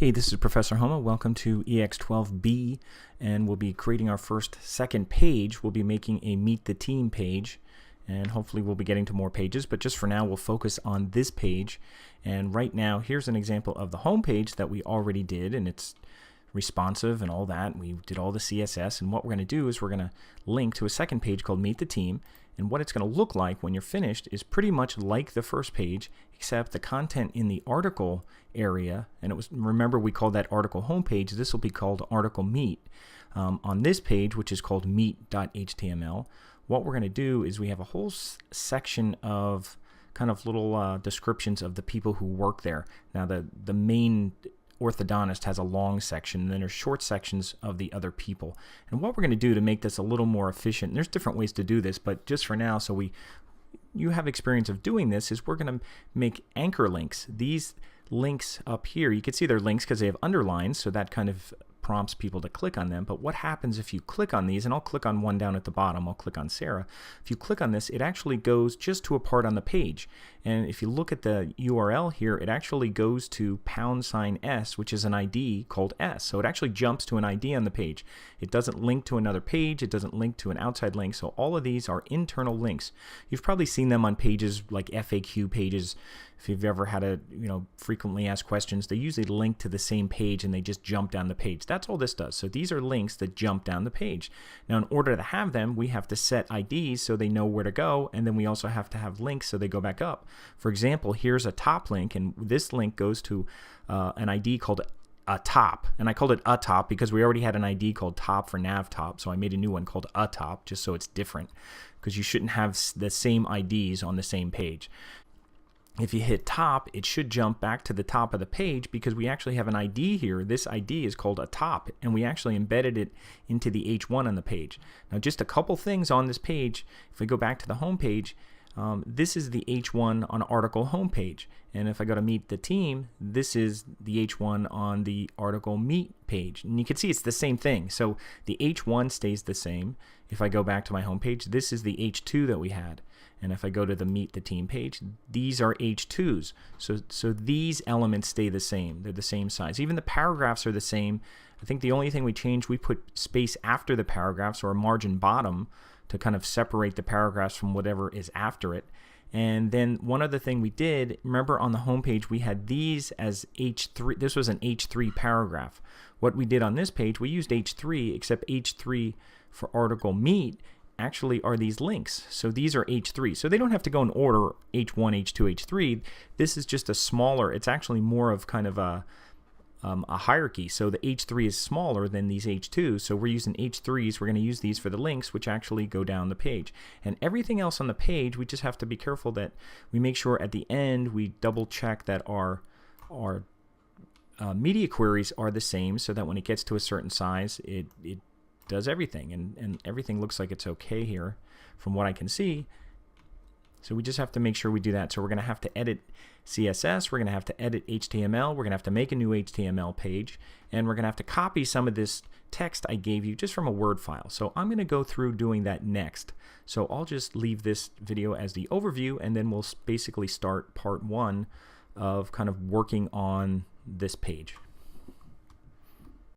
Hey, this is Professor Homa. Welcome to EX12B, and we'll be creating our second page. We'll be making a Meet the Team page, and hopefully we'll be getting to more pages, but just for now we'll focus on this page. And right now, here's an example of the home page that we already did, and it's responsive and all that. We did all the CSS, and what we're going to do is we're going to link to a second page called Meet the Team, and what it's going to look like when you're finished is pretty much like the first page, except the content in the article area, and it was, remember we called that article homepage, this will be called article meet. On this page, which is called meet.html, what we're going to do is we have a whole section of kind of little descriptions of the people who work there. Now the main orthodontist has a long section, and then there's short sections of the other people. And what we're going to do to make this a little more efficient, and there's different ways to do this, but just for now, so you have experience of doing this, is we're going to make anchor links. These links up here, you can see they're links because they have underlines, so that kind of prompts people to click on them. But what happens if you click on these, and I'll click on one down at the bottom, I'll click on Sarah. If you click on this, it actually goes just to a part on the page. And if you look at the URL here, it actually goes to #S, which is an ID called S. So it actually jumps to an ID on the page. It doesn't link to another page, it doesn't link to an outside link, so all of these are internal links. You've probably seen them on pages like FAQ pages. If you've ever had a frequently asked questions, they usually link to the same page and they just jump down the page. That's all this does. So these are links that jump down the page. Now in order to have them, we have to set IDs so they know where to go, and then we also have to have links so they go back up. For example, here's a top link, and this link goes to an ID called a top, and I called it a top because we already had an ID called top for nav top, so I made a new one called a top just so it's different, because you shouldn't have the same IDs on the same page. If you hit top, it should jump back to the top of the page because we actually have an ID here. This ID is called a top, and we actually embedded it into the H1 on the page. Now just a couple things on this page. If we go back to the home page, this is the H1 on article homepage, and if I go to Meet the Team, this is the H1 on the article Meet page, and you can see it's the same thing. So the H1 stays the same. If I go back to my homepage, this is the H2 that we had, and if I go to the Meet the Team page, these are H2s. So these elements stay the same. They're the same size. Even the paragraphs are the same. I think the only thing we changed, we put space after the paragraphs, or a margin bottom, to kind of separate the paragraphs from whatever is after it. And then one other thing we did, remember on the home page we had these as H3. This was an H3 paragraph. What we did on this page, we used H3, except H3 for article Meet actually are these links. So these are H3. So they don't have to go in order, H1, H2, H3. This is just a smaller, it's actually more of kind of a hierarchy. So the H3 is smaller than these H2s, so we're using H3s. We're going to use these for the links, which actually go down the page. And everything else on the page, we just have to be careful that we make sure at the end we double check that our media queries are the same, so that when it gets to a certain size, it does everything. And everything looks like it's okay here from what I can see. So we just have to make sure we do that. So we're going to have to edit CSS, we're going to have to edit HTML, we're going to have to make a new HTML page, and we're going to have to copy some of this text I gave you just from a Word file. So I'm going to go through doing that next. So I'll just leave this video as the overview, and then we'll basically start part one of kind of working on this page.